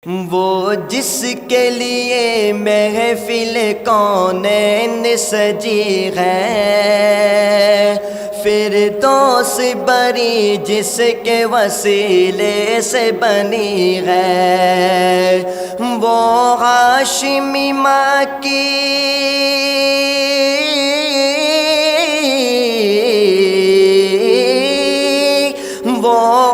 وہ جس کے لیے محفل کونین سجی ہے، فردوس بری جس کے وسیلے سے بنی ہے، وہ ہاشمی ماں کی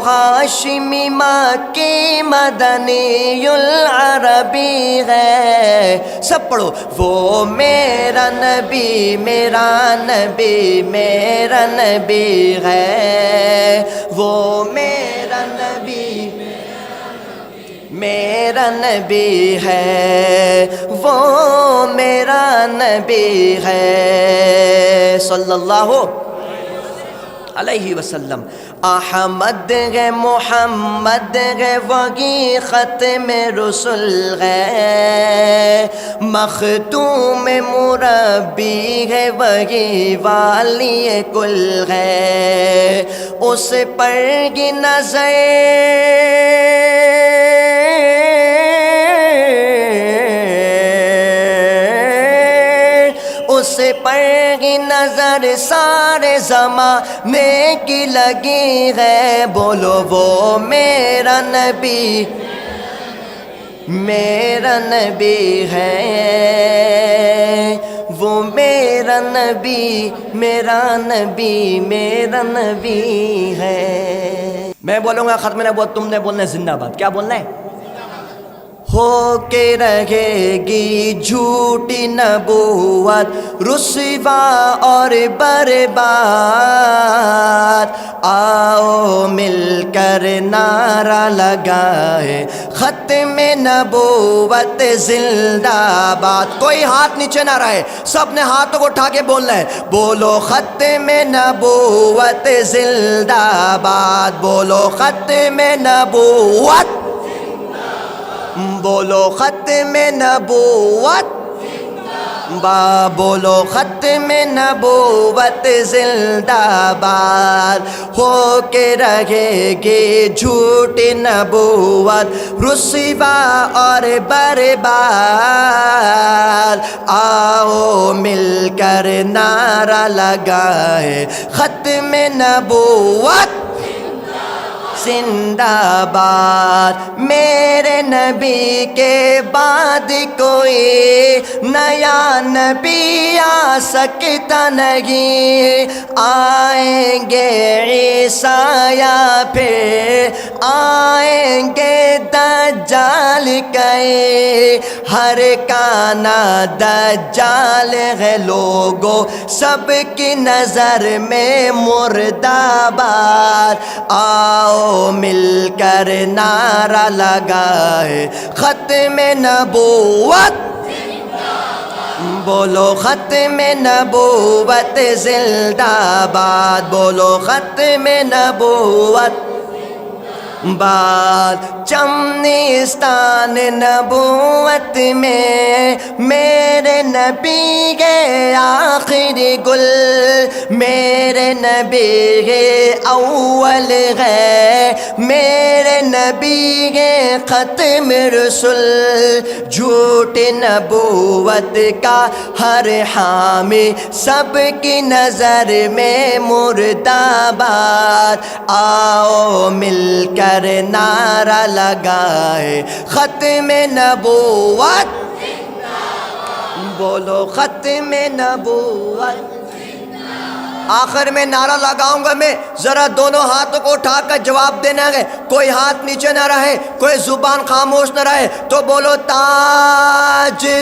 ہاشمی ماں کی مدنی العربی ہے۔ سب پڑھو، وہ میرا نبی میرا نبی میرا نبی ہے، وہ میرا نبی میرا نبی ہے، وہ میرا نبی ہے صلی اللہ علیہ وسلم۔ احمد ہے محمد ہے وہی ختم رسل ہے، مختوم مربی ہے وہی والی کل ہے، اس پر کی نظر اس پر کی نظر سارے زمانے کی لگی ہے، بولو وہ میرا نبی میرا نبی ہے، وہ میرا نبی میرا نبی میرا نبی ہے۔ میں بولوں گا ختم نبوت، تم نے بولنا ہے زندہ باد۔ کیا بولنا ہے؟ ہو کے رہے گی جھوٹی نبوت، رسوا اور برباد، آؤ مل کر نعرہ لگائے ختم نبوت زندہ باد۔ کوئی ہاتھ نیچے نہ رہے، سب نے ہاتھوں کو اٹھا کے بولنا ہے، بولو ختم نبوت زندہ باد، بولو ختم نبوت، بولو ختم نبوت، بولو ختم نبوت زندہ باد، ہو کے رہے گی جھوٹی نبوت، رسوا اور برباد، آؤ مل کر نعرہ لگائے ختم نبوت زندہ باد۔ میرے نبی کے بعد کوئی نیا نبی آ سکتا نہیں، آئیں گے عیسیٰ یا پھر آئیں گے دجال کئی، ہر کانا دجال ہے لوگوں سب کی نظر میں مردہ باد، آؤ مل کر نعرہ لگائے ختم نبوت، بولو ختم نبوت زندہ باد، بولو ختم نبوت باد۔ چمنستان نبوت میں میرے نبی ہے آخری گل، میرے نبی ہے اول ہے، میرے نبی ہے ختم رسول، جھوٹ نبوت کا ہر حامی سب کی نظر میں مردہ باد، آؤ مل کر نعرہ لگائے ختم نبوت، بولو ختم نبوت۔ آخر میں نعرہ لگاؤں گا میں، ذرا دونوں ہاتھوں کو اٹھا کر جواب دینا ہے، کوئی ہاتھ نیچے نہ رہے، کوئی زبان خاموش نہ رہے، تو بولو تاجدار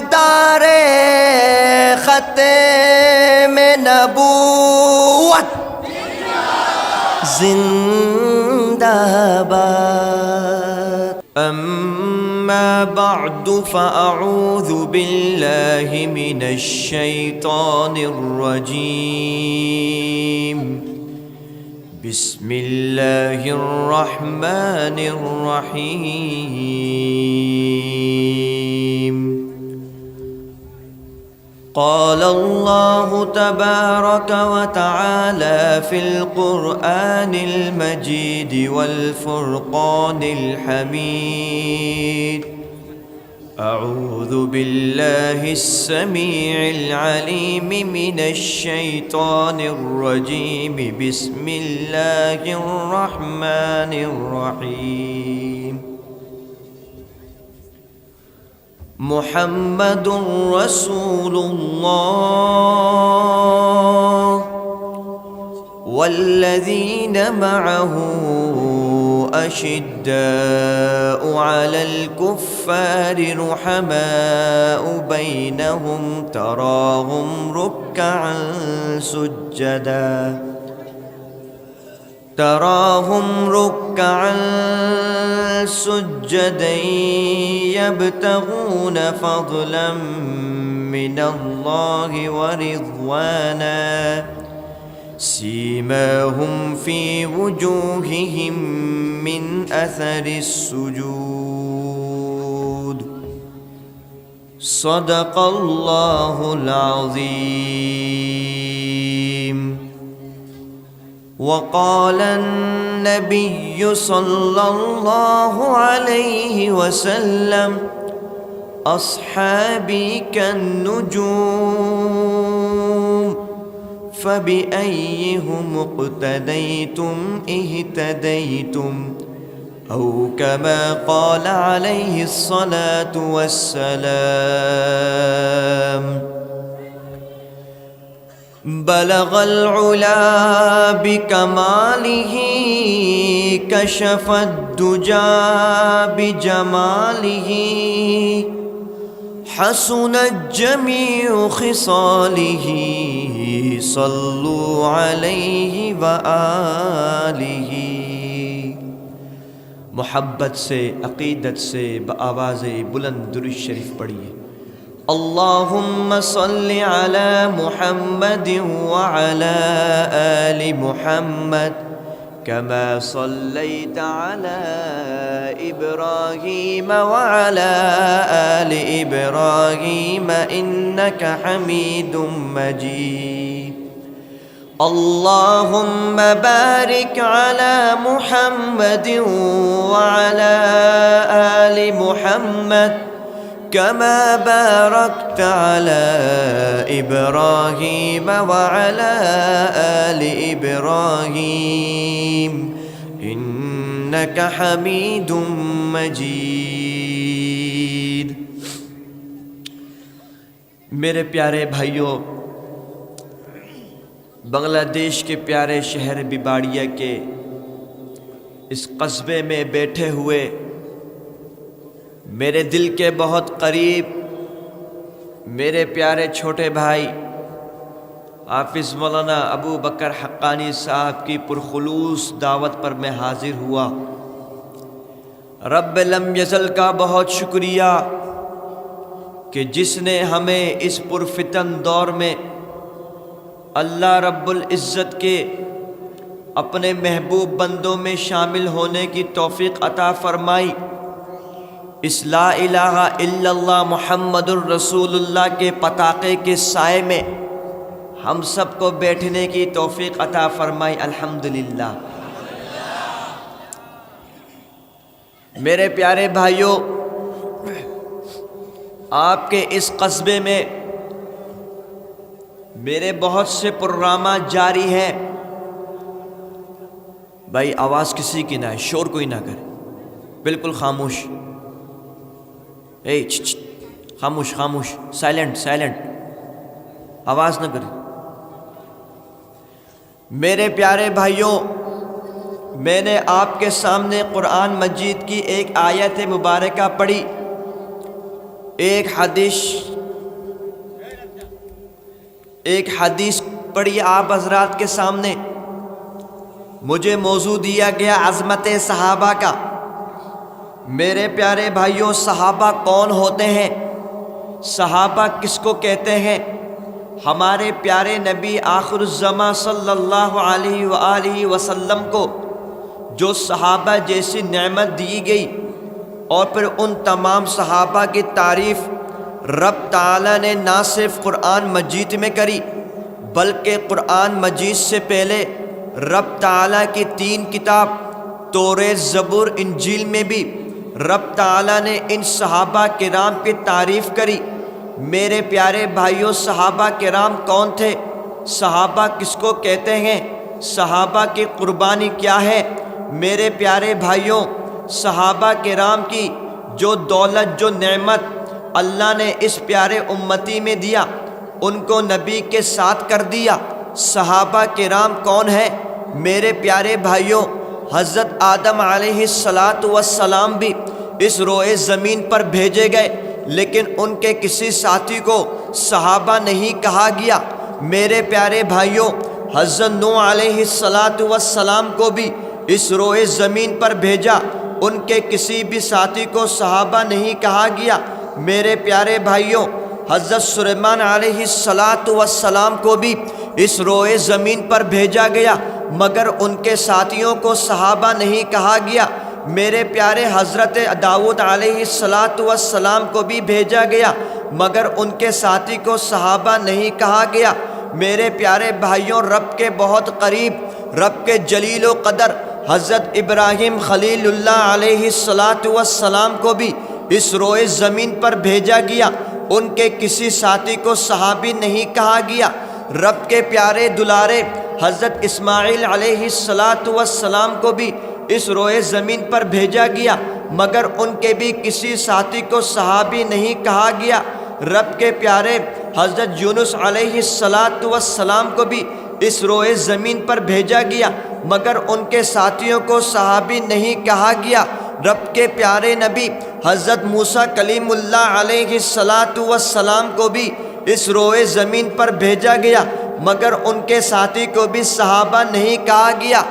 ختم نبوت زندہ باد۔ اما بعد فاعوذ باللہ من الشیطان الرجیم، بسم اللہ الرحمن الرحیم۔ قال الله تبارك وتعالى في القرآن المجيد والفرقان الحميد: أعوذ بالله السميع العليم من الشيطان الرجيم. بسم الله الرحمن الرحيم. محمد رسول الله والذين معه أشداء على الكفار رحماء بينهم تراهم ركعا سجدا يبتغون فضلا من الله ورضوانا سيماهم في وجوههم من أثر السجود. صدق الله العظيم. وقال النبي صلى الله عليه وسلم: أصحابي كالنجوم فبأيهم اقتديتم اهتديتم، أو كما قال عليه الصلاة والسلام. بلغ العلا بكماله كشف الدجى بجماله حسنت جميع خصاله صلوا عليه وآله. محبت سے، عقیدت سے بآواز بلند درود شریف پڑھیے. اللہم صل علی محمد وعلی آل محمد كما صليت على إبراهيم وعلى آل إبراهيم إنك حميد مجيد. اللهم بارك على محمد وعلى آل محمد كما باركت على إبراهيم وعلى آل إبراهيم إنك حميد مجيد. میرے پیارے بھائیوں، بنگلہ دیش کے پیارے شہر بیباڑیا کے اس قصبے میں بیٹھے ہوئے میرے دل کے بہت قریب میرے پیارے چھوٹے بھائی حافظ مولانا ابو بکر حقانی صاحب کی پرخلوص دعوت پر میں حاضر ہوا. رب لم یزل کا بہت شکریہ کہ جس نے ہمیں اس پرفتن دور میں اللہ رب العزت کے اپنے محبوب بندوں میں شامل ہونے کی توفیق عطا فرمائی. اس لا الہ الا اللہ محمد الرسول اللہ کے پتاقے کے سائے میں ہم سب کو بیٹھنے کی توفیق عطا فرمائی. الحمدللہ. میرے پیارے بھائیوں، آپ کے اس قصبے میں میرے بہت سے پروگرامات جاری ہیں. بھائی آواز کسی کی نہ ہے، شور کوئی نہ کرے، بالکل خاموش. خاموش خاموش، سائلنٹ، آواز نہ کریں. میرے پیارے بھائیوں، میں نے آپ کے سامنے قرآن مجید کی ایک آیت مبارکہ پڑھی، ایک حدیث پڑھی آپ حضرات کے سامنے. مجھے موضوع دیا گیا عظمت صحابہ کا. میرے پیارے بھائیوں، صحابہ کون ہوتے ہیں؟ صحابہ کس کو کہتے ہیں؟ ہمارے پیارے نبی آخر الزماں صلی اللہ علیہ وآلہ وسلم کو جو صحابہ جیسی نعمت دی گئی، اور پھر ان تمام صحابہ کی تعریف رب تعالیٰ نے نہ صرف قرآن مجید میں کری بلکہ قرآن مجید سے پہلے رب تعالیٰ کی 3 کتاب توریت، زبور، انجیل میں بھی رب تعالیٰ نے ان صحابہ کرام کی تعریف کری۔ میرے پیارے بھائیوں، صحابہ کرام کون تھے؟ صحابہ کس کو کہتے ہیں؟ صحابہ کی قربانی کیا ہے؟ میرے پیارے بھائیوں، صحابہ کرام کی جو دولت، جو نعمت اللہ نے اس پیارے امتی میں دیا، ان کو نبی کے ساتھ کر دیا۔ صحابہ کرام کون ہیں؟ میرے پیارے بھائیوں، حضرت آدم علیہ السلام بھی اس روئے زمین پر بھیجے گئے، لیکن ان کے کسی ساتھی کو صحابہ نہیں کہا گیا۔ میرے پیارے بھائیوں، حضرت نوح علیہ السلام کو بھی اس روئے زمین پر بھیجا، ان کے کسی بھی ساتھی کو صحابہ نہیں کہا گیا۔ میرے پیارے بھائیوں، حضرت سلیمان علیہ السلام کو بھی اس روئے زمین پر بھیجا گیا، مگر ان کے ساتھیوں کو صحابہ نہیں کہا گیا۔ میرے پیارے حضرت داؤد علیہ السلام کو بھی بھیجا گیا، مگر ان کے ساتھی کو صحابہ نہیں کہا گیا۔ میرے پیارے بھائیوں، رب کے بہت قریب، رب کے جلیل و قدر حضرت ابراہیم خلیل اللہ علیہ السلام کو بھی اس روئے زمین پر بھیجا گیا، ان کے کسی ساتھی کو صحابی نہیں کہا گیا۔ رب کے پیارے دلارے حضرت اسماعیل علیہ السلام کو بھی اس روئے زمین پر بھیجا گیا، مگر ان کے بھی کسی ساتھی کو صحابی نہیں کہا گیا۔ رب کے پیارے حضرت یونس علیہ السلام کو بھی اس روئے زمین پر بھیجا گیا، مگر ان کے ساتھیوں کو صحابی نہیں کہا گیا۔ رب کے پیارے نبی حضرت موسیٰ کلیم اللہ علیہ السلام کو بھی اس روئے زمین پر بھیجا گیا، مگر ان کے ساتھی کو بھی صحابہ نہیں کہا گیا۔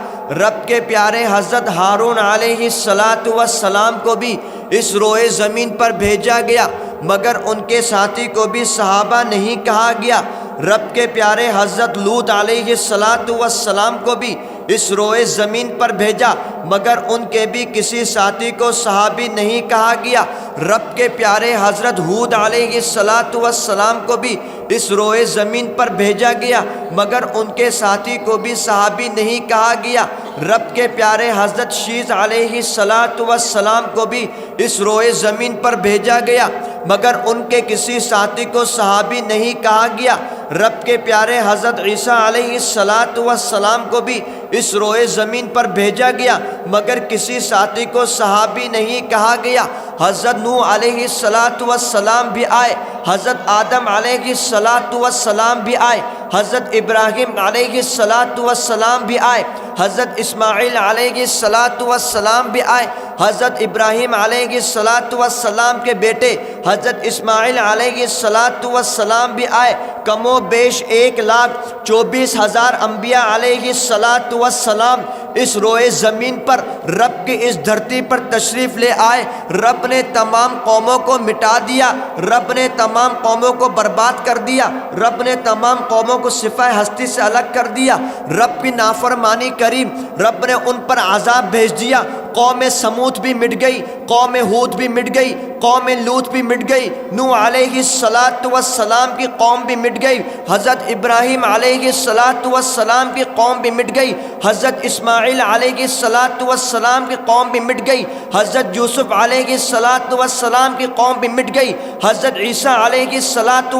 رب کے پیارے حضرت ہارون علیہ السلام کو بھی اس روئے زمین پر بھیجا گیا، مگر ان کے ساتھی کو بھی صحابہ نہیں کہا گیا۔ رب کے پیارے حضرت لوط علیہ السلام کو بھی اس روئے زمین پر بھیجا، مگر ان کے بھی کسی ساتھی کو صحابی نہیں کہا گیا۔ رب کے پیارے حضرت ہود علیہ السلام کو بھی اس روئے زمین پر بھیجا گیا، مگر ان کے ساتھی کو بھی صحابی نہیں کہا گیا۔ رب کے پیارے حضرت شیث علیہ السلام کو بھی اس روئے زمین پر بھیجا گیا، مگر ان کے کسی ساتھی کو صحابی نہیں کہا گیا۔ رب کے پیارے حضرت عیسیٰ علیہ السلام کو بھی اس روئے زمین پر بھیجا گیا، مگر کسی ساتھی کو صحابی نہیں کہا گیا۔ حضرت نوح علیہ السلام بھی آئے، حضرت آدم علیہ السلام بھی آئے، حضرت ابراہیم علیہ السلام بھی آئے، حضرت اسماعیل علیہ السلام بھی آئے، حضرت ابراہیم علیہ السلام کے بیٹے حضرت اسماعیل علیہ السلام بھی آئے۔ کم و بیش 1,24,000 انبیاء علیہ السلام اس روئے زمین پر رب کی اس دھرتی پر تشریف لے آئے۔ رب نے تمام قوموں کو مٹا دیا، رب نے تمام قوموں کو برباد کر دیا، رب نے تمام قوموں کو صفہ ہستی سے الگ کر دیا۔ رب کی نافرمانی کری، رب نے ان پر عذاب بھیج دیا۔ قوم سمود بھی مٹ گئی، قوم ہود بھی مٹ گئی، قوم لوط بھی مٹ گئی، نوح علیہ السلام کی قوم بھی مٹ گئی، حضرت ابراہیم علیہ السلام کی قوم بھی مٹ گئی، حضرت اسماعیل علیہ السلام کی قوم بھی مٹ گئی، حضرت یوسف علیہ السلام کی قوم بھی مٹ گئی، حضرت عیسیٰ علیہ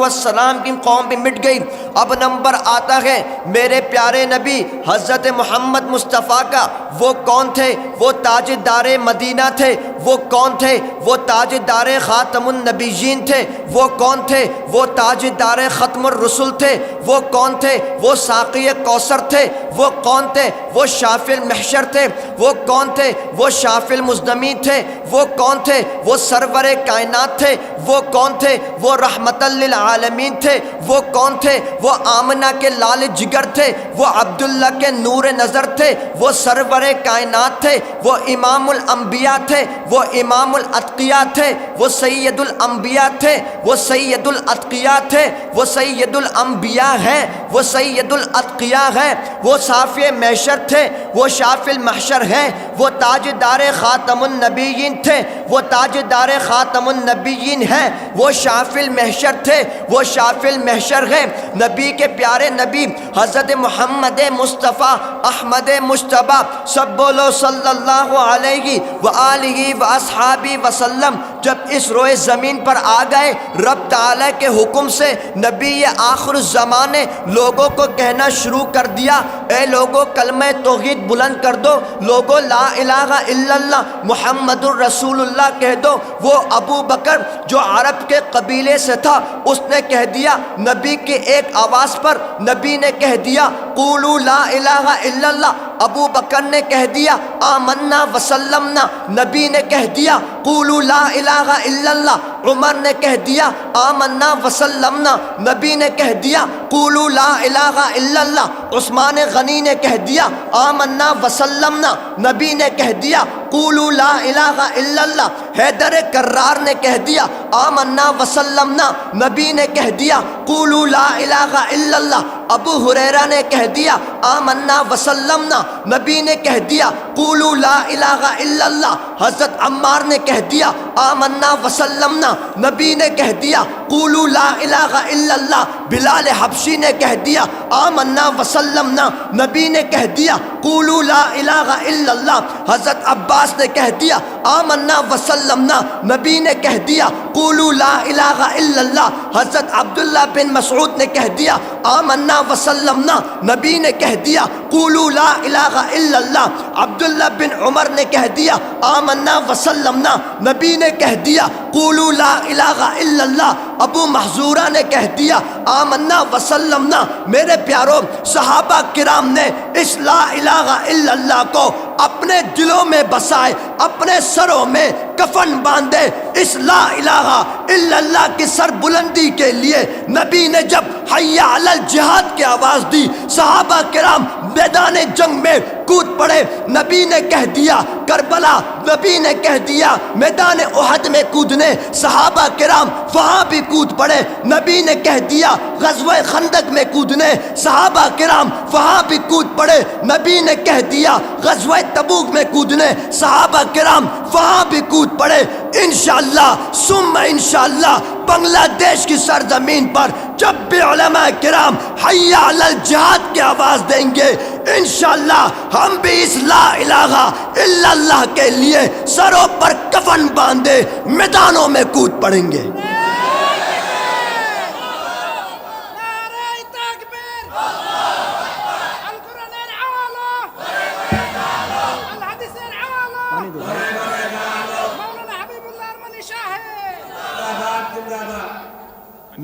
السلام کی قوم بھی مٹ گئی۔ اب نمبر آتا ہے میرے پیارے نبی حضرت محمد مصطفیٰ کا۔ وہ کون تھے؟ وہ تاجدار مدینہ تھے۔ وہ کون تھے؟ وہ تاجدار خاتم النبیین تھے۔ وہ کون تھے؟ وہ تاجدار ختم الرسل تھے۔ وہ کون تھے؟ وہ ساقی کوثر تھے۔ وہ کون تھے؟ وہ شافع المحشر تھے۔ وہ کون تھے؟ وہ شافع المزدمی تھے۔ وہ کون تھے؟ وہ سرور کائنات تھے۔ وہ کون تھے؟ وہ رحمت للعالمین تھے۔ وہ کون تھے؟ وہ آمنہ کے لال جگر تھے۔ وہ عبداللہ کے نور نظر تھے۔ وہ سرور کائنات تھے۔ وہ امام الانبیاء تھے۔ وہ امام الاتقیاء تھے۔ وہ سید الانبیاء تھے۔ وہ سید الاتقیاء تھے۔ وہ سید الانبیاء ہیں۔ وہ سید الاتقیاء ہیں، وہ صافی محشر تھے، وہ شافی المحشر ہیں، وہ تاجدار خاتم النبیین تھے، وہ تاجدار خاتم النبیین ہیں، وہ شافی المحشر تھے، وہ شافی المحشر ہیں۔ نبی کے پیارے نبی حضرت محمد مصطفیٰ احمد مجتبیٰ، سب بولو صلی اللہ علیہ وآلہ واصحابہ وسلم، جب اس روئے زمین پر آ گئے، رب تعالیٰ کے حکم سے نبی آخر الزمان نے لوگوں کو کہنا شروع کر دیا، اے لوگوں کلمہ توحید بلند کر دو، لوگوں لا الہ الا اللہ محمد الرسول اللہ کہہ دو۔ وہ ابو بکر جو عرب کے قبیلے سے تھا، اس نے کہہ دیا، نبی کی ایک آواز پر نبی نے کہہ دیا قولوا لا الہ الا اللہ۔ ابو بکر نے کہہ دیا آمنا وسلمنا، نبی نے کہہ دیا قولوا لا الہ الا اللہ۔ عمر نے کہہ دیا آمنا وسلمنا، نبی نے کہہ دیا قولوا لا الہ الا اللہ۔ عثمان غنی نے کہہ دیا آمنا وسلمنا، نبی نے کہہ دیا قولوا لا الہ الا اللہ۔ حیدر کرار نے کہہ دیا آمنا وسلمنا، نبی نے کہہ دیا قولوا لا الہ الا اللہ۔ ابو ہریرہ نے کہہ دیا آمنا وسلمنا، نبی نے کہہ دیا قولوا لا الہ الا اللہ۔ حضرت عمار نے کہہ دیا آمنا وسلمنا، نبی نے کہہ دیا قولوا لا الہ الا اللہ۔ بلال حبشی نے کہہ دیا آمنا وسلمنا، نبی نے کہہ دیا قولوا لا الہ الا اللہ۔ حضرت عباس نے کہہ دیا آمنا وسلمنا، نبی نے کہہ دیا قولوا لا الہ الا اللہ۔ حضرت عبداللہ بن مسعود نے کہہ دیا آمنا وسلمنا، نبی نے کہہ دیا قولوا لا الہ الا اللہ۔ عبداللہ بن عمر نے کہہ دیا آمنا وسلمنا، نبی نے کہہ دیا قولوا لا الہ الا اللہ۔ ابو محذورہ نے کہہ دیا آمنا وسلمنا۔ میرے پیاروں، صحابہ کرام نے اس لا الہ الا اللہ کو اپنے دلوں میں بسائے، اپنے سروں میں کفن باندھے۔ اس لا الہ الا اللہ کی سر بلندی کے لیے نبی نے جب حی علی الجہاد کی آواز دی، صحابہ کرام میدان جنگ میں کود پڑے۔ نبی نے کہہ دیا کربلا، نبی نے کہہ دیا میدان احد میں کودنے، صحابہ کرام وہاں بھی کود پڑے۔ نبی نے کہہ دیا غزوہ خندق میں کودنے، صحابہ کرام وہاں بھی کود پڑے۔ نبی نے کہہ دیا غزوہ تبوک میں کودنے، صحابہ کرام وہاں بھی کود پڑے۔ انشاءاللہ ثم انشاءاللہ بنگلہ دیش کی سرزمین پر جب بھی علماء کرام حی علی الجہاد کی آواز دیں گے، انشاءاللہ ہم بھی اس لا الہ الا اللہ کے لیے سروں پر کفن باندھے میدانوں میں کود پڑیں گے۔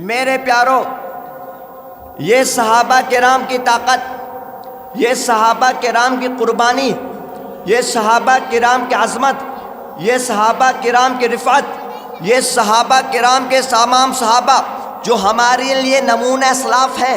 میرے پیاروں، یہ صحابہ کرام کی طاقت، یہ صحابہ کرام کی قربانی، یہ صحابہ کرام کی عظمت، یہ صحابہ کرام کی رفعت، یہ صحابہ کرام کے تمام صحابہ جو ہمارے لیے نمونہ اسلاف ہے،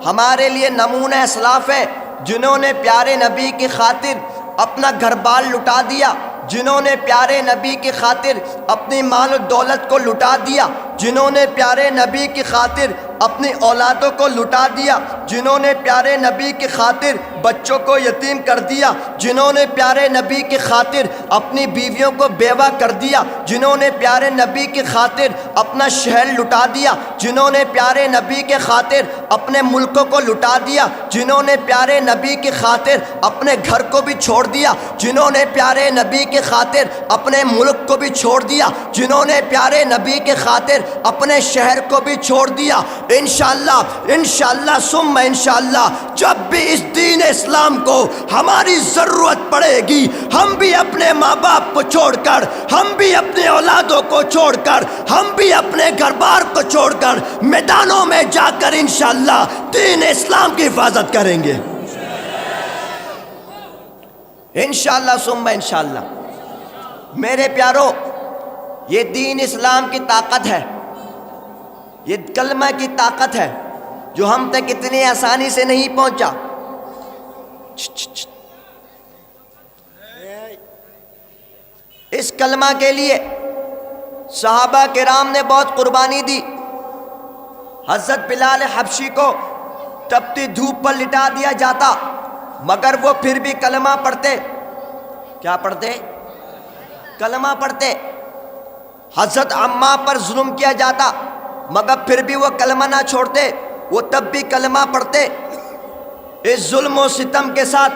ہمارے لیے نمونہ اسلاف ہے، جنہوں نے پیارے نبی کی خاطر اپنا گھر بار لٹا دیا، جنہوں نے پیارے نبی کی خاطر اپنی مال و دولت کو لٹا دیا، جنہوں نے پیارے نبی کی خاطر اپنی اولادوں کو لٹا دیا، جنہوں نے پیارے نبی کی خاطر بچوں کو یتیم کر دیا، جنہوں نے پیارے نبی کی خاطر اپنی بیویوں کو بیوہ کر دیا، جنہوں نے پیارے نبی کی خاطر اپنا شہر لٹا دیا، جنہوں نے پیارے نبی کے خاطر اپنے ملکوں کو لٹا دیا، جنہوں نے پیارے نبی کی خاطر اپنے گھر کو بھی چھوڑ دیا، جنہوں نے پیارے نبی کی خاطر اپنے ملک کو بھی چھوڑ دیا، جنہوں نے پیارے نبی کی خاطر اپنے شہر کو بھی چھوڑ دیا، انشاءاللہ انشاءاللہ ثم انشاءاللہ جب بھی اس دین اسلام کو ہماری ضرورت پڑے گی، ہم بھی اپنے ماں باپ کو چھوڑ کر، ہم بھی اپنے اولادوں کو چھوڑ کر، ہم بھی اپنے گھر بار کو چھوڑ کر میدانوں میں جا کر انشاءاللہ دین اسلام کی حفاظت کریں گے، انشاءاللہ ثم انشاءاللہ۔ میرے پیاروں، یہ دین اسلام کی طاقت ہے، یہ کلمہ کی طاقت ہے جو ہم تک اتنی آسانی سے نہیں پہنچا۔ اس کلمہ کے لیے صحابہ کرام نے بہت قربانی دی۔ حضرت بلال حبشی کو تپتی دھوپ پر لٹا دیا جاتا، مگر وہ پھر بھی کلمہ پڑھتے. کیا پڑھتے؟ کلمہ پڑھتے. حضرت عمار پر ظلم کیا جاتا مگر پھر بھی وہ کلمہ نہ چھوڑتے، وہ تب بھی کلمہ پڑھتے. اس ظلم و ستم کے ساتھ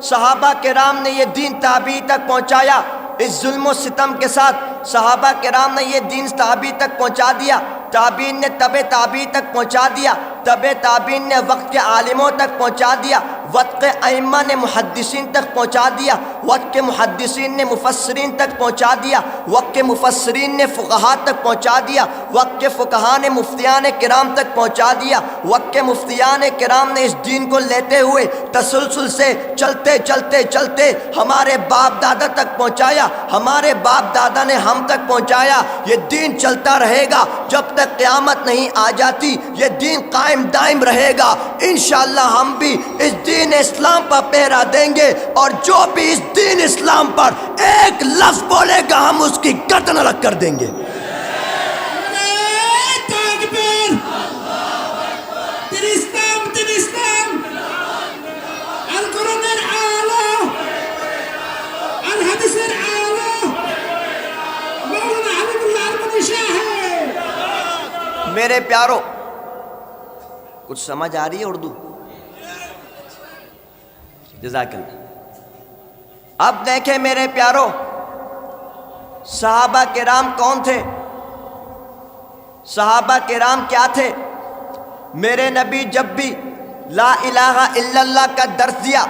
صحابہ کرام نے یہ دین تابعین تک پہنچایا. اس ظلم و ستم کے ساتھ صحابہ کرام نے یہ دین تابعین تک پہنچا دیا. تابعین نے تبع تابعین تک پہنچا دیا. تبع تابعین نے وقت کے عالموں تک پہنچا دیا. وقت کے ائمہ نے محدثین تک پہنچا دیا. وقت کے محدثین نے مفسرین تک پہنچا دیا. وقت کے مفسرین نے فقہاء تک پہنچا دیا. وقت کے فقہاء نے مفتیان کرام تک پہنچا دیا. وقت کے مفتیان کرام نے اس دین کو لیتے ہوئے تسلسل سے چلتے چلتے چلتے ہمارے باپ دادا تک پہنچایا. ہمارے باپ دادا نے ہم تک پہنچایا. یہ دین چلتا رہے گا جب تک قیامت نہیں آ جاتی. یہ دین قائم دائم رہے گا. انشاءاللہ ہم بھی اس دین اسلام پر پہرا دیں گے، اور جو بھی اس دین اسلام پر ایک لفظ بولے گا ہم اس کی گردن الگ کر دیں گے. میرے پیارو، کچھ سمجھ آ رہی ہے اردو؟ جزاک اللہ. اب دیکھیں میرے پیارو، صحابہ کرام کون تھے؟ صحابہ کرام کیا تھے؟ میرے نبی جب بھی لا الہ الا اللہ کا درس دیا،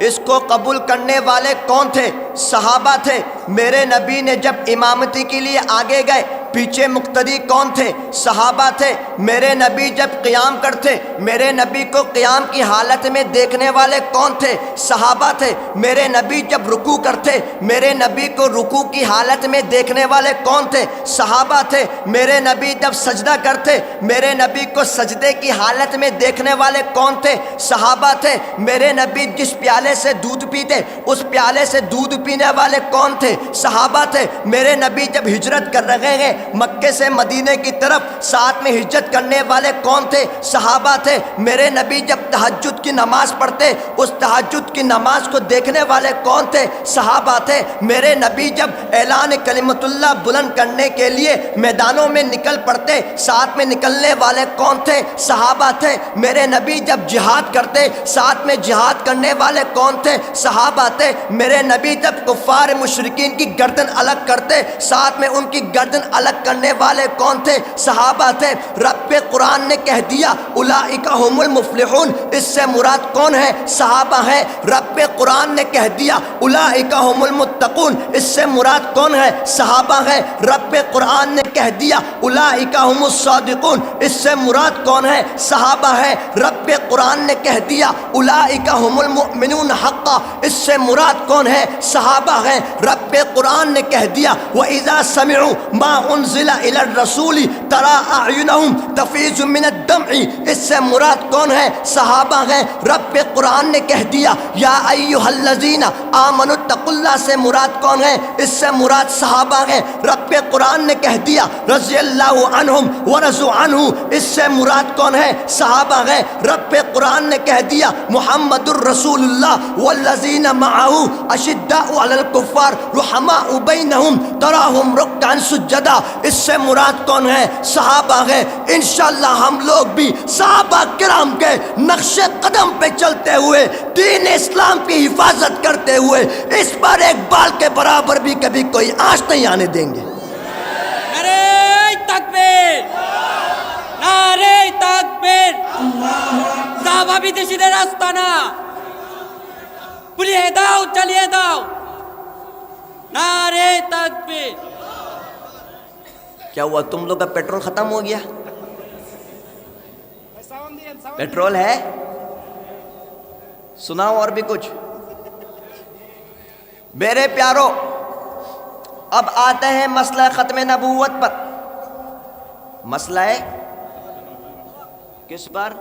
اس کو قبول کرنے والے کون تھے؟ صحابہ تھے. میرے نبی نے جب امامتی کے لیے آگے گئے، پیچھے مقتدی کون تھے؟ صحابہ تھے. میرے نبی جب قیام کرتے، میرے نبی کو قیام کی حالت میں دیکھنے والے کون تھے؟ صحابہ تھے. میرے نبی جب رکوع کرتے، میرے نبی کو رکوع کی حالت میں دیکھنے والے کون تھے؟ صحابہ تھے. میرے نبی جب سجدہ کرتے، میرے نبی کو سجدے کی حالت میں دیکھنے والے کون تھے؟ صحابہ تھے. میرے نبی جس پیالے سے دودھ پیتے، اس پیالے سے دودھ پینے والے کون تھے؟ صحابہ تھے. میرے نبی جب ہجرت کر رہے ہیں مکے سے مدینے کی طرف، ساتھ میں ہجرت کرنے والے کون تھے؟ صحابہ تھے. میرے نبی جب تہجد کی نماز پڑھتے، اس تہجد کی نماز کو دیکھنے والے کون تھے؟ صحابہ تھے. میرے نبی جب اعلان کلمت اللہ بلند کرنے کے لیے میدانوں میں نکل پڑتے، ساتھ میں نکلنے والے کون تھے؟ صحابہ تھے. میرے نبی جب جہاد کرتے، ساتھ میں جہاد کرنے والے کون تھے؟ صحابہ تھے. میرے نبی جب کفار مشرکین کی گردن الگ کرتے، ساتھ میں ان کی گردن الگ کرنے والے کون تھے؟ صحابہ تھے. رب قرآن نے کہہ دیا اولئک هم المفلحون، اس سے مراد کون ہے؟ صحابہ ہیں. رب قرآن نے کہہ دیا اولئک هم المتقون، اس سے مراد کون ہے؟ صحابہ ہیں. رب قرآن نے کہہ دیا اولئک هم الصادقون، اس سے مراد کون ہے؟ صحابہ ہیں. رب قرآن نے کہہ دیا اولئک هم المؤمنون حقا، اس سے مراد کون ہے؟ صحابہ ہیں. رب قرآن نے کہہ دیا وَإِذَا سَمِعُوا مَا أُنزِلَ إِلَى الرَّسُولِ تَرَى أَعْيُنَهُمْ تَفِيضُ مِنَ الدَّمْعِ، اس سے مراد کون ہے؟ صحابہ ہیں. رب قرآن نے کہہ دیا یا ایھا الذین آمنوا اتقوا اللہ، سے مراد کون ہے؟ اس سے مراد صحابہ ہیں. رب قرآن نے کہہ دیا رضی اللہ عنہم ورضوا عنہ، اس سے مراد کون ہے؟ صحابہ ہیں. رب قرآن نے کہہ دیا محمد الرسول اللہ والذین معہ اشداء علی الکفار رحماء بینہم تراہم رکعا سجدا، اس سے مراد کون ہے؟ صحابہ ہیں. انشاءاللہ ہم لوگ بھی صحابہ کرام کے نقش قدم پہ چلتے ہوئے، دین اسلام کی حفاظت کرتے ہوئے، اس پر ایک بال کے برابر بھی کبھی کوئی آنچ نہیں آنے دیں گے. نعرہ تکبیر، نعرہ تکبیر. صحابہ বিদেশিদের আস্তানা, পুলিয়ে দাও, চালিয়ে দাও. নারে তাকবীর. کیا ہوا؟ تم لوگ کا پیٹرول ختم ہو گیا؟ پیٹرول ہے؟ سناؤ اور بھی کچھ. میرے پیارو، اب آتے ہیں مسئلہ ختم نبوت پر. مسئلہ کس پر؟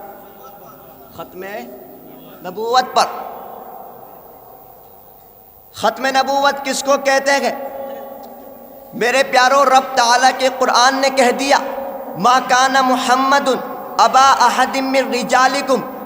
ختم نبوت پر. ختم نبوت کس کو کہتے ہیں؟ میرے پیارو، رب تعالیٰ کے قرآن نے کہہ دیا ما کان محمد ابا احد من رجالکم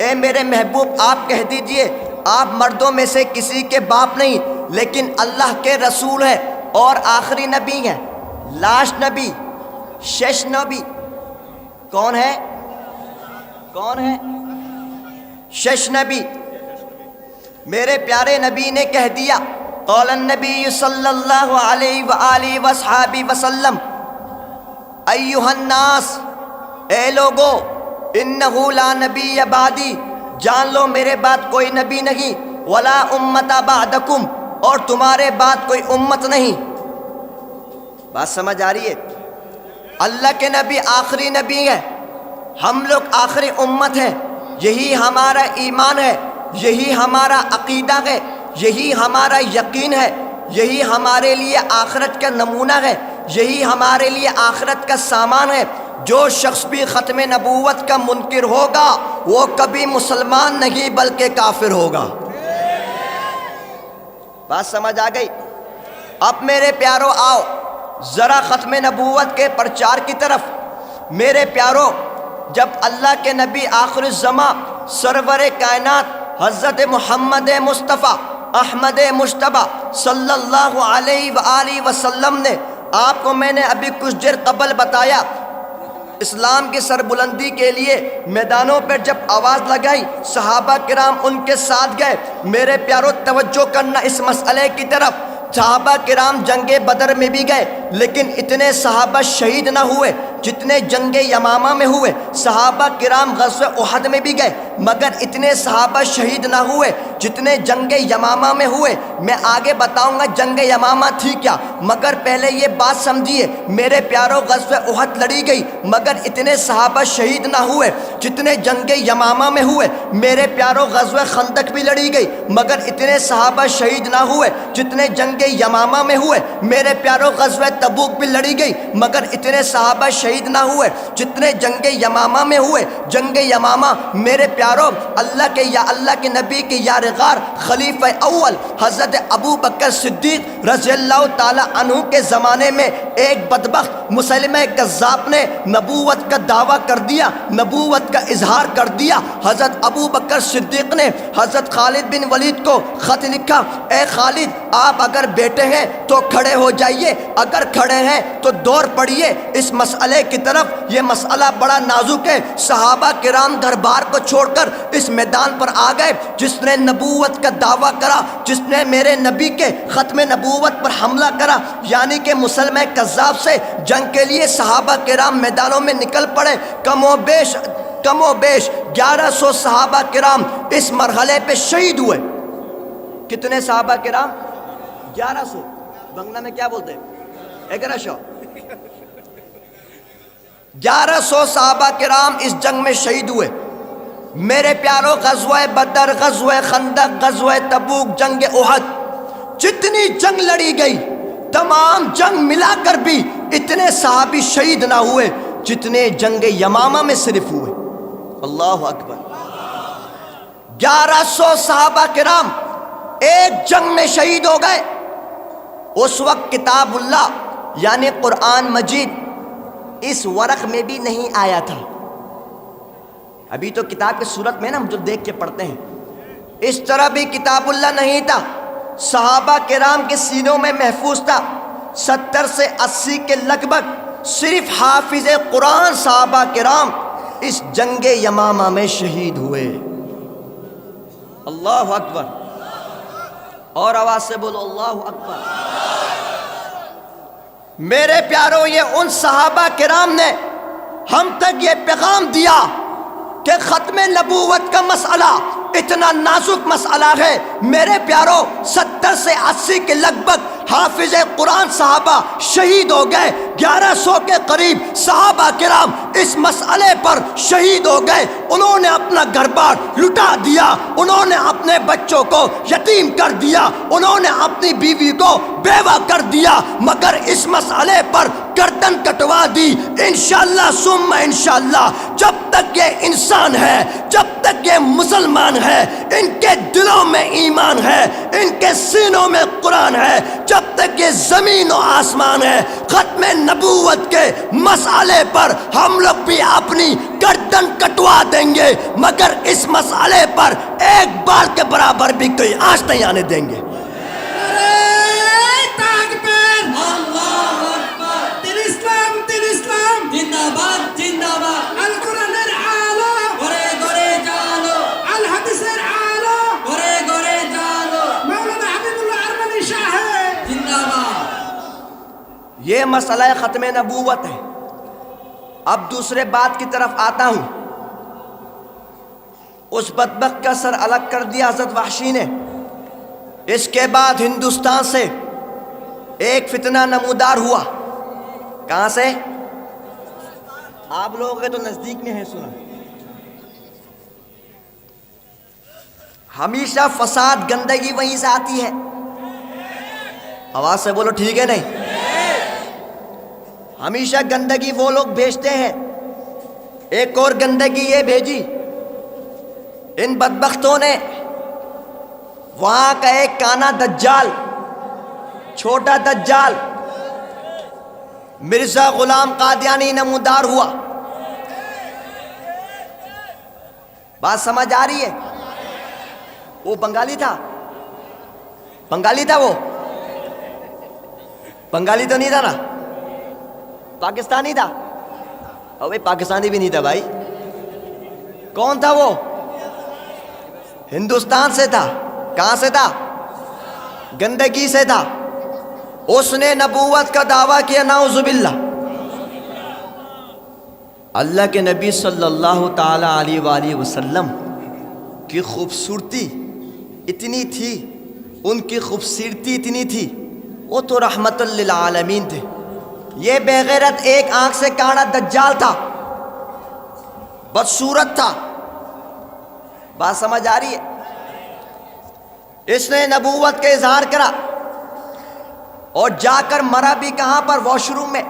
اے میرے محبوب آپ کہہ دیجئے آپ مردوں میں سے کسی کے باپ نہیں لیکن اللہ کے رسول ہیں اور آخری نبی ہیں. لاسٹ نبی، شش نبی کون ہے؟ کون ہے؟ شش نبی. میرے پیارے نبی نے کہہ دیا قال النبی صلی اللہ علیہ وآلہ وصحابہ وسلم ایہا الناس، اے لوگو، انہو لا نبی بعدی، جان لو میرے بعد کوئی نبی نہیں، ولا امت بعدکم، اور تمہارے بعد کوئی امت نہیں. بات سمجھ آ رہی ہے؟ اللہ کے نبی آخری نبی ہے، ہم لوگ آخری امت ہیں. یہی ہمارا ایمان ہے، یہی ہمارا عقیدہ ہے، یہی ہمارا یقین ہے، یہی ہمارے لیے آخرت کا نمونہ ہے، یہی ہمارے لیے آخرت کا سامان ہے. جو شخص بھی ختم نبوت کا منکر ہوگا وہ کبھی مسلمان نہیں بلکہ کافر ہوگا. بات سمجھ آ گئی؟ اب میرے پیارو آؤ ذرا ختم نبوت کے پرچار کی طرف. میرے پیارو، جب اللہ کے نبی آخر الزمان سرور کائنات حضرت محمد مصطفیٰ احمد مجتبی صلی اللہ علیہ وآلہ وسلم نے، آپ کو میں نے ابھی کچھ دیر قبل بتایا، اسلام کی سربلندی کے لیے میدانوں پر جب آواز لگائی صحابہ کرام ان کے ساتھ گئے. میرے پیارو توجہ کرنا اس مسئلے کی طرف. صحابہ کرام جنگ بدر میں بھی گئے لیکن اتنے صحابہ شہید نہ ہوئے جتنے جنگ یمامہ میں ہوئے. صحابہ کرام غزوہ احد میں بھی گئے مگر اتنے صحابہ شہید نہ ہوئے جتنے جنگ یمامہ میں ہوئے. میں آگے بتاؤں گا جنگ یمامہ تھی کیا، مگر پہلے یہ بات سمجھیے میرے پیاروں، غزوہ احد لڑی گئی مگر اتنے صحابہ شہید نہ ہوئے جتنے جنگ یمامہ میں ہوئے. میرے پیاروں، غزوہ خندق بھی لڑی گئی مگر اتنے صحابہ شہید نہ ہوئے جتنے جنگ یمامہ میں ہوئے. میرے پیاروں، غزوہ تبوک بھی لڑی گئی مگر اتنے صحابہ شہید نہ ہوئے جتنے جنگ یمامہ میں ہوئے. جنگ یمامہ میرے پیاروں، اللہ کے نبی کے یار غار خلیفہ اول حضرت ابو بکر صدیق رضی اللہ تعالی عنہ کے زمانے میں ایک بدبخت مسلمہ کذاب نے نبوت کا دعویٰ کر دیا، نبوت کا اظہار کر دیا. حضرت ابو بکر صدیق نے حضرت خالد بن ولید کو خط لکھا، اے خالد، آپ اگر بیٹے ہیں تو کھڑے ہو جائیے، اگر کھڑے ہیں تو دوڑ پڑیے اس مسئلے کی طرف. یہ مسئلہ بڑا نازک ہے. صحابہ کرام دربار کو چھوڑ کر اس میدان پر آ گئے. جس نے نبوت کا دعویٰ کرا، جس نے میرے نبی کے ختم نبوت پر حملہ کرا، یعنی کہ مسلمہ کذاب سے جنگ کے لیے صحابہ کرام میدانوں میں نکل پڑے. کم و بیش 1100 صحابہ کرام اس مرحلے پہ شہید ہوئے. کتنے صحابہ کرام؟ 1100. بنگلہ میں کیا بولتے ہیں؟ 1100 صحابہ کرام اس جنگ میں شہید ہوئے. میرے پیاروں، غزوہ بدر، غزوہ خندق، غزوہ تبوک، جنگ احد، جتنی جنگ لڑی گئی تمام جنگ ملا کر بھی اتنے صحابی شہید نہ ہوئے جتنے جنگ یمامہ میں صرف ہوئے. اللہ اکبر. 1100 صحابہ کرام ایک جنگ میں شہید ہو گئے. اس وقت کتاب اللہ یعنی قرآن مجید اس ورق میں بھی نہیں آیا تھا. ابھی تو کتاب کی صورت میں نا ہم جو دیکھ کے پڑھتے ہیں، اس طرح بھی کتاب اللہ نہیں تھا. صحابہ کرام کے سینوں میں محفوظ تھا. 70 سے 80 کے لگ بھگ صرف حافظ قرآن صحابہ کرام اس جنگ یمامہ میں شہید ہوئے. اللہ اکبر. اور آواز سے بولو اللہ اکبر. میرے پیاروں، یہ ان صحابہ کرام نے ہم تک یہ پیغام دیا کہ ختم نبوت کا مسئلہ اتنا نازک مسئلہ ہے. میرے پیاروں، 70 سے 80 کے لگ بھگ حافظ قرآن صحابہ شہید ہو گئے. 1100 کے قریب صحابہ کرام اس مسئلے پر شہید ہو گئے. انہوں نے اپنا گھر بار لٹا دیا، انہوں نے اپنے بچوں کو یتیم کر دیا، انہوں نے اپنی بیوی کو بیوہ کر دیا، مگر اس مسئلے پر گردن کٹوا دی. انشاءاللہ ثم انشاءاللہ جب تک یہ انسان ہے، جب تک یہ مسلمان ہے، ان کے دلوں میں ایمان ہے، ان کے سینوں میں قرآن ہے، جب تک یہ زمین و آسمان ہے ختم نبوت کے مسئلے پر ہم لوگ بھی اپنی گردن کٹوا دیں گے، مگر اس مسئلے پر ایک بال کے برابر بھی کوئی آنچ نہیں آنے دیں گے۔ আল্লাহু আকবার। দিন ইসলাম জিন্দাবাদ জিন্দাবাদ। আল কোরআনের আলো, ঘরে ঘরে জালো, আল হাদিসের আলো, ঘরে ঘরে জালো। মাওলানা হাবিবুল্লাহ আরমানি সাহেব জিন্দাবাদ। یہ مسئلہ ختم نبوت ہے۔ اب دوسرے بات کی طرف آتا ہوں۔ اس بدبخت کا سر الگ کر دیا حضرت وحشی نے۔ اس کے بعد ہندوستان سے ایک فتنہ نمودار ہوا۔ کہاں سے؟ آپ لوگوں کے تو نزدیک میں ہے، سنا۔ ہمیشہ فساد گندگی وہیں سے آتی ہے۔ آواز سے بولو ٹھیک ہے نہیں؟ ہمیشہ گندگی وہ لوگ بھیجتے ہیں۔ ایک اور گندگی یہ بھیجی، ان بدبختوں نے وہاں کا ایک کانا دجال، چھوٹا دجال مرزا غلام قادیانی نمودار ہوا۔ بات سمجھ آ رہی ہے؟ وہ بنگالی تھا، بنگالی تھا، وہ بنگالی تو نہیں تھا نا، پاکستانی تھا۔ اور بھائی پاکستانی بھی نہیں تھا بھائی، کون تھا وہ؟ ہندوستان سے تھا۔ کہاں سے تھا؟ گندگی سے تھا۔ اس نے نبوت کا دعویٰ کیا، نعوذ باللہ۔ اللہ کے نبی صلی اللہ تعالی علیہ وآلہ وسلم کی خوبصورتی اتنی تھی، ان کی خوبصورتی اتنی تھی، وہ تو رحمت للعالمین تھے۔ یہ بے غیرت ایک آنکھ سے کانا دجال تھا، بدصورت تھا۔ بات سمجھ آ رہی ہے؟ اس نے نبوت کا اظہار کرا اور جا کر مرا بھی کہاں پر؟ واش روم میں،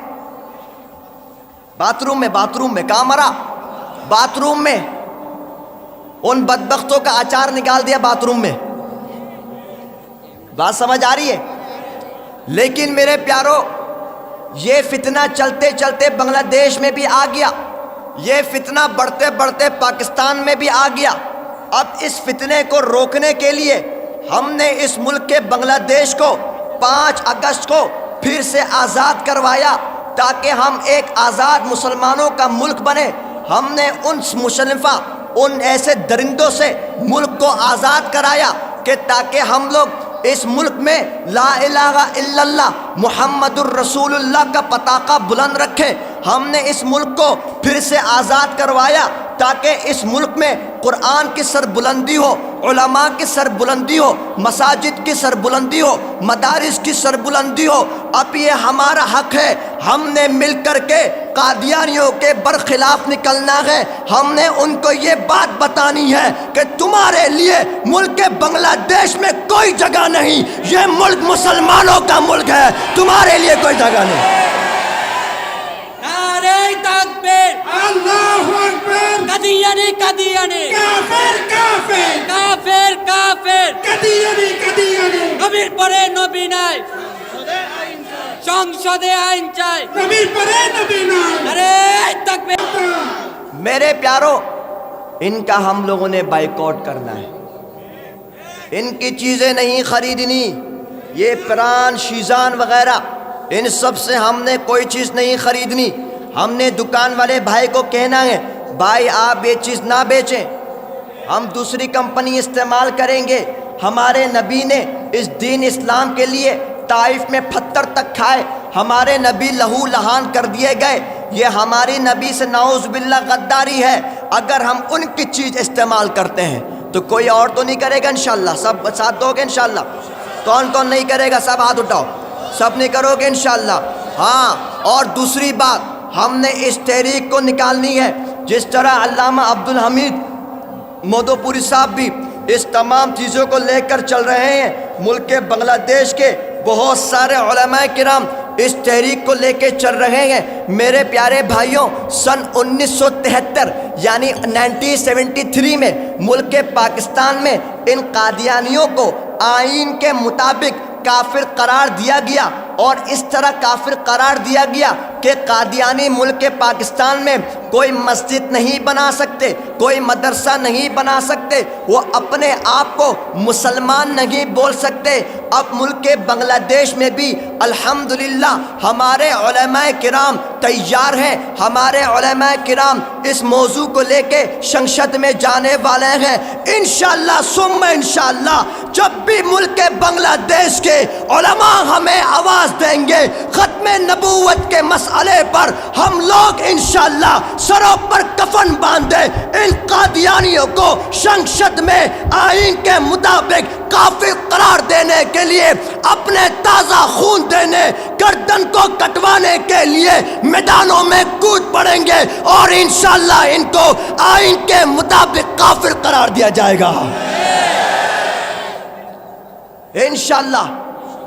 باتھ روم میں۔ کہاں مرا؟ باتھ روم میں۔ ان بدبختوں کا اچار نکال دیا باتھ روم میں۔ بات سمجھ آ رہی ہے؟ لیکن میرے پیارو، یہ فتنہ چلتے چلتے بنگلہ دیش میں بھی آ گیا، یہ فتنہ بڑھتے بڑھتے پاکستان میں بھی آ گیا۔ اب اس فتنے کو روکنے کے لیے ہم نے اس ملک کے بنگلہ دیش کو 5 اگست کو پھر سے آزاد کروایا تاکہ ہم ایک آزاد مسلمانوں کا ملک بنے۔ ہم نے ان مصنفہ، ان ایسے درندوں سے ملک کو آزاد کرایا کہ تاکہ ہم لوگ اس ملک میں لا الہ الا اللہ محمد الرسول اللہ کا پتاقہ بلند رکھیں۔ ہم نے اس ملک کو پھر سے آزاد کروایا تاکہ اس ملک میں قرآن کی سربلندی ہو، علماء کی سربلندی ہو، مساجد کی سربلندی ہو، مدارس کی سربلندی ہو۔ اب یہ ہمارا حق ہے، ہم نے مل کر کے قادیانیوں کے برخلاف نکلنا ہے۔ ہم نے ان کو یہ بات بتانی ہے کہ تمہارے لیے ملک بنگلہ دیش میں کوئی جگہ نہیں، یہ ملک مسلمانوں کا ملک ہے، تمہارے لیے کوئی جگہ نہیں۔ নারে তাকবীর। আল্লাহু আকবার। কাদিয়ানি কাদিয়ানি, কাফের কাফের কাফের কাফের। কাদিয়ানি কাদিয়ানি, নবীর পরে নবী নাই, সংসদে আইন চাই। নবীর পরে নবী নাই। নারে তাকবীর। میرے پیارو، ان کا ہم لوگوں نے بائیکاٹ کرنا ہے، ان کی چیزیں نہیں خریدنی، یہ پران شیزان وغیرہ ان سب سے ہم نے کوئی چیز نہیں خریدنی۔ ہم نے دکان والے بھائی کو کہنا ہے بھائی آپ یہ چیز نہ بیچیں، ہم دوسری کمپنی استعمال کریں گے۔ ہمارے نبی نے اس دین اسلام کے لیے طائف میں پتھر تک کھائے، ہمارے نبی لہو لہان کر دیے گئے۔ یہ ہماری نبی سے نعوذ باللہ غداری ہے۔ اگر ہم ان کی چیز استعمال کرتے ہیں تو کوئی اور تو نہیں کرے گا انشاءاللہ؟ سب ساتھ دو گے انشاءاللہ؟ کون کون نہیں کرے گا؟ سب ہاتھ اٹھاؤ، سب نہیں کرو گے انشاءاللہ؟ ہاں، اور دوسری بات، ہم نے اس تحریک کو نکالنی ہے جس طرح علامہ عبدالحمید مودوپوری صاحب بھی اس تمام چیزوں کو لے کر چل رہے ہیں۔ ملک بنگلہ دیش کے بہت سارے علماء کرام اس تحریک کو لے کے چل رہے ہیں۔ میرے پیارے بھائیوں، سن 1973 یعنی 1973 میں ملک پاکستان میں ان قادیانیوں کو آئین کے مطابق کافر قرار دیا گیا، اور اس طرح کافر قرار دیا گیا کہ قادیانی ملک پاکستان میں کوئی مسجد نہیں بنا سکتے، کوئی مدرسہ نہیں بنا سکتے، وہ اپنے آپ کو مسلمان نہیں بول سکتے۔ اب ملک بنگلہ دیش میں بھی الحمدللہ ہمارے علماء کرام تیار ہیں، ہمارے علماء کرام اس موضوع کو لے کے سنسد میں جانے والے ہیں انشاءاللہ ثم انشاءاللہ۔ جب بھی ملک بنگلہ دیش کے علماء ہمیں آواز دیں گے ختم نبوت کے مسئلے پر، ہم لوگ انشاءاللہ سروں پر کفن باندھے ان قادیانیوں کو سنسد میں آئین کے مطابق کافر قرار دینے کے لیے، اپنے تازہ خون دینے، گردن کو کٹوانے کے لیے میدانوں میں کود پڑیں گے، اور انشاءاللہ ان کو آئین کے مطابق کافر قرار دیا جائے گا انشاءاللہ۔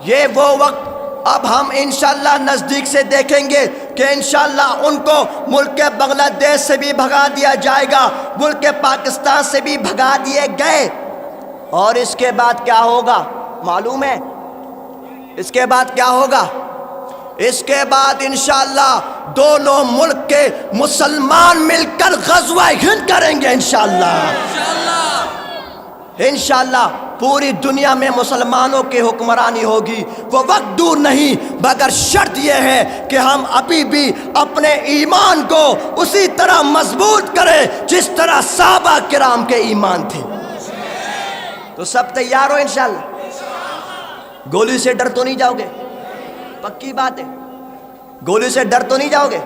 یہ وہ وقت اب ہم انشاءاللہ نزدیک سے دیکھیں گے کہ انشاءاللہ ان کو ملک بنگلہ دیش سے بھی بھگا دیا جائے گا، ملک پاکستان سے بھی بھگا دیے گئے۔ اور اس کے بعد کیا ہوگا معلوم ہے؟ اس کے بعد کیا ہوگا؟ اس کے بعد انشاءاللہ دونوں ملک کے مسلمان مل کر غزوہ ہند کریں گے انشاءاللہ۔ انشاءاللہ پوری دنیا میں مسلمانوں کی حکمرانی ہوگی، وہ وقت دور نہیں، مگر شرط یہ ہے کہ ہم ابھی بھی اپنے ایمان کو اسی طرح مضبوط کریں جس طرح صحابہ کرام کے ایمان تھے۔ تو سب تیار ہو انشاءاللہ؟ گولی سے ڈر تو نہیں جاؤ گے؟ پکی بات ہے، گولی سے ڈر تو نہیں جاؤ گے؟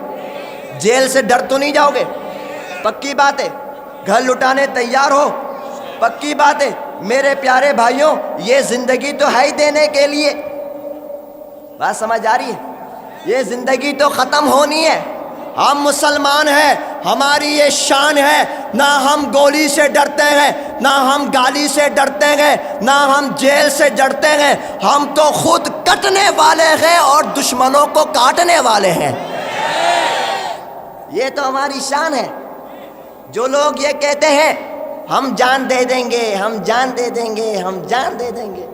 جیل سے ڈر تو نہیں جاؤ گے؟ پکی بات ہے، گھر لٹانے تیار ہو؟ پکی بات ہے۔ میرے پیارے بھائیوں، یہ زندگی تو ہے ہی دینے کے لیے، بات سمجھ آ رہی ہے؟ یہ زندگی تو ختم ہونی ہے، ہم مسلمان ہیں، ہماری یہ شان ہے، نہ ہم گولی سے ڈرتے ہیں، نہ ہم گالی سے ڈرتے ہیں، نہ ہم جیل سے ڈرتے ہیں، ہم تو خود کٹنے والے ہیں اور دشمنوں کو کاٹنے والے ہیں۔ یہ تو ہماری شان ہے۔ جو لوگ یہ کہتے ہیں ہم جان دے دیں گے، ہم جان دے دیں گے، ہم جان دے دیں گے،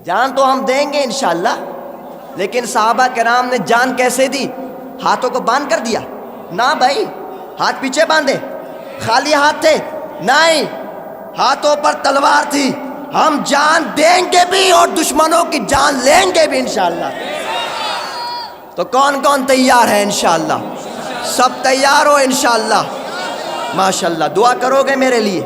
جان تو ہم دیں گے انشاءاللہ، لیکن صحابہ کرام نے جان کیسے دی؟ ہاتھوں کو باندھ کر دیا؟ نہ بھائی، ہاتھ پیچھے باندھے، خالی ہاتھ تھے؟ نہیں، ہاتھوں پر تلوار تھی۔ ہم جان دیں گے بھی اور دشمنوں کی جان لیں گے بھی انشاءاللہ۔ تو کون کون تیار ہے انشاءاللہ؟ سب تیار ہو انشاءاللہ؟ ماشاءاللہ، دعا کرو گے میرے لیے؟